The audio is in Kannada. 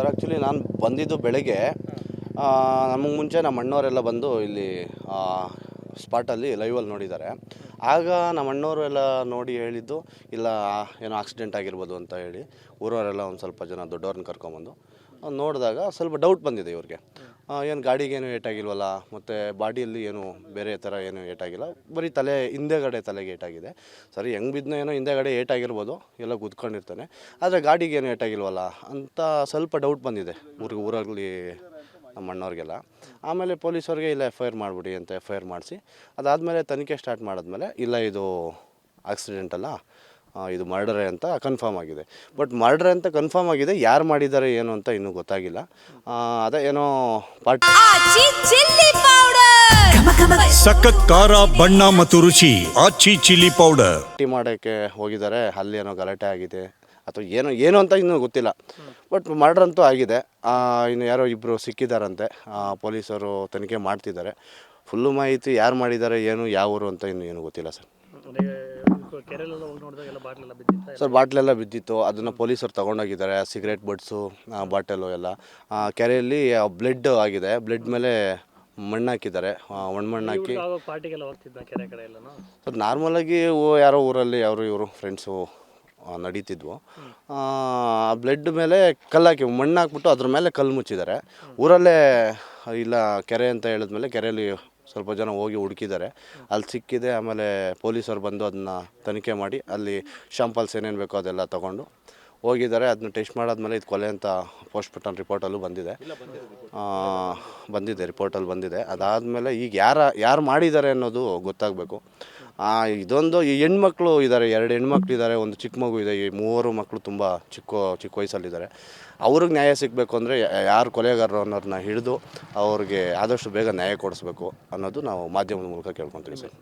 ಸರ್ ಆ್ಯಕ್ಚುಲಿ ನಾನು ಬಂದಿದ್ದು ಬೆಳಗ್ಗೆ. ನಮಗೆ ಮುಂಚೆ ನಮ್ಮ ಅಣ್ಣವರೆಲ್ಲ ಬಂದು ಇಲ್ಲಿ ಸ್ಪಾಟಲ್ಲಿ ಲೈವಲ್ಲಿ ನೋಡಿದ್ದಾರೆ. ಆಗ ನಮ್ಮ ಅಣ್ಣವರು ಎಲ್ಲ ನೋಡಿ ಹೇಳಿದ್ದು ಇಲ್ಲ ಏನೋ ಆಕ್ಸಿಡೆಂಟ್ ಆಗಿರ್ಬೋದು ಅಂತ ಹೇಳಿ ಊರವರೆಲ್ಲ ಒಂದು ಸ್ವಲ್ಪ ಜನ ದೊಡ್ಡವ್ರನ್ನ ಕರ್ಕೊಂಬಂದು ನೋಡಿದಾಗ ಸ್ವಲ್ಪ ಡೌಟ್ ಬಂದಿದೆ ಇವ್ರಿಗೆ. ಏನು ಗಾಡಿಗೇನು ಏಟಾಗಿಲ್ವಲ್ಲ, ಮತ್ತು ಬಾಡಿಯಲ್ಲಿ ಏನು ಬೇರೆ ಥರ ಏನು ಏಟಾಗಿಲ್ಲ, ಬರೀ ಹಿಂದೆಗಡೆ ತಲೆಗೆ ಏಟಾಗಿದೆ. ಸರಿ ಹೆಂಗೆ ಬಿದ್ದನೋ ಏನೋ ಹಿಂದೆಗಡೆ ಏಟಾಗಿರ್ಬೋದು, ಎಲ್ಲ ಕುತ್ಕೊಂಡಿರ್ತಾನೆ, ಆದರೆ ಗಾಡಿಗೇನು ಏಟಾಗಿಲ್ವಲ್ಲ ಅಂತ ಸ್ವಲ್ಪ ಡೌಟ್ ಬಂದಿದೆ ಊರಲ್ಲಿ ನಮ್ಮ ಅಣ್ಣವ್ರಿಗೆಲ್ಲ. ಆಮೇಲೆ ಪೊಲೀಸವ್ರಿಗೆ ಇಲ್ಲ FIR ಮಾಡಿಬಿಡಿ ಅಂತ FIR ಮಾಡಿಸಿ ಅದಾದಮೇಲೆ ತನಿಖೆ ಸ್ಟಾರ್ಟ್ ಮಾಡಿದ್ಮೇಲೆ ಇಲ್ಲ ಇದು ಆಕ್ಸಿಡೆಂಟ್ ಅಲ್ಲ, ಇದು ಮರ್ಡರೇ ಅಂತ ಕನ್ಫರ್ಮ್ ಆಗಿದೆ. ಬಟ್ ಮರ್ಡರ್ ಅಂತ ಕನ್ಫರ್ಮ್ ಆಗಿದೆ, ಯಾರು ಮಾಡಿದ್ದಾರೆ ಏನು ಅಂತ ಇನ್ನೂ ಗೊತ್ತಾಗಿಲ್ಲ. ಅದೇ ಏನೋ ಸಖತ್ ಖಾರ, ಬಣ್ಣ ಮತ್ತು ರುಚಿ ಆಚಿ ಚಿಲ್ಲಿ ಪೌಡರ್ ಪಾರ್ಟಿ ಮಾಡೋಕ್ಕೆ ಹೋಗಿದ್ದಾರೆ, ಅಲ್ಲಿ ಏನೋ ಗಲಾಟೆ ಆಗಿದೆ ಅಥವಾ ಏನು ಅಂತ ಇನ್ನೂ ಗೊತ್ತಿಲ್ಲ. ಬಟ್ ಮರ್ಡರ್ ಅಂತೂ ಆಗಿದೆ. ಇನ್ನು ಯಾರೋ ಇಬ್ಬರು ಸಿಕ್ಕಿದ್ದಾರಂತೆ, ಪೊಲೀಸರು ತನಿಖೆ ಮಾಡ್ತಿದ್ದಾರೆ. ಫುಲ್ಲು ಮಾಹಿತಿ ಯಾರು ಮಾಡಿದ್ದಾರೆ ಏನು ಯಾವ ಊರು ಅಂತ ಇನ್ನೂ ಏನು ಗೊತ್ತಿಲ್ಲ ಸರ್. ಸರ್ ಬಾಟ್ಲೆಲ್ಲ ಬಿದ್ದಿತ್ತು, ಅದನ್ನು ಪೊಲೀಸರು ತೊಗೊಂಡೋಗಿದ್ದಾರೆ. ಸಿಗರೇಟ್ ಬಡ್ಸು, ಬಾಟಲು ಎಲ್ಲ ಕೆರೆಯಲ್ಲಿ ಬ್ಲಡ್ ಆಗಿದೆ. ಬ್ಲಡ್ ಮೇಲೆ ಮಣ್ಣು ಹಾಕಿದ್ದಾರೆ, ಒಣಮಣ್ಣು ಹಾಕಿ. ಸರ್ ನಾರ್ಮಲಾಗಿ ಯಾರೋ ಊರಲ್ಲಿ ಇವರು ಫ್ರೆಂಡ್ಸು ನಡೀತಿದ್ವು. ಬ್ಲಡ್ ಮೇಲೆ ಕಲ್ಲು ಹಾಕಿ ಮಣ್ಣು ಹಾಕ್ಬಿಟ್ಟು ಅದ್ರ ಮೇಲೆ ಕಲ್ಲು ಮುಚ್ಚಿದ್ದಾರೆ. ಊರಲ್ಲೇ ಇಲ್ಲ ಕೆರೆ ಅಂತ ಹೇಳಿದ್ಮೇಲೆ ಕೆರೆಯಲ್ಲಿ ಸ್ವಲ್ಪ ಜನ ಹೋಗಿ ಹುಡುಕಿದ್ದಾರೆ, ಅಲ್ಲಿ ಸಿಕ್ಕಿದೆ. ಆಮೇಲೆ ಪೊಲೀಸರು ಬಂದು ಅದನ್ನ ತನಿಖೆ ಮಾಡಿ ಅಲ್ಲಿ ಶಾಂಪಲ್ಸ್ ಏನೇನು ಬೇಕೋ ಅದೆಲ್ಲ ತೊಗೊಂಡು ಹೋಗಿದ್ದಾರೆ. ಅದನ್ನ ಟೆಸ್ಟ್ ಮಾಡಾದ್ಮೇಲೆ ಇದು ಕೊಲೆ ಅಂತ ಪೋಸ್ಟ್ಮಾರ್ಟಮ್ ರಿಪೋರ್ಟಲ್ಲೂ ಬಂದಿದೆ. ರಿಪೋರ್ಟಲ್ಲಿ ಬಂದಿದೆ. ಅದಾದಮೇಲೆ ಈಗ ಯಾರು ಮಾಡಿದ್ದಾರೆ ಅನ್ನೋದು ಗೊತ್ತಾಗಬೇಕು. ಇದೊಂದು ಈ ಹೆಣ್ಮಕ್ಳು ಇದ್ದಾರೆ, 2 ಹೆಣ್ಮಕ್ಳು ಇದ್ದಾರೆ, ಒಂದು ಚಿಕ್ಕ ಮಗು ಇದೆ. ಈ 3 ಮಕ್ಕಳು ತುಂಬ ಚಿಕ್ಕ ವಯಸ್ಸಲ್ಲಿದ್ದಾರೆ. ಅವ್ರಿಗೆ ನ್ಯಾಯ ಸಿಗಬೇಕು ಅಂದರೆ ಯಾರು ಕೊಲೆಗಾರರು ಅನ್ನೋದನ್ನ ಹಿಡಿದು ಅವ್ರಿಗೆ ಆದಷ್ಟು ಬೇಗ ನ್ಯಾಯ ಕೊಡಿಸ್ಬೇಕು ಅನ್ನೋದು ನಾವು ಮಾಧ್ಯಮದ ಮೂಲಕ ಕೇಳ್ಕೊತೀವಿ ಸರ್.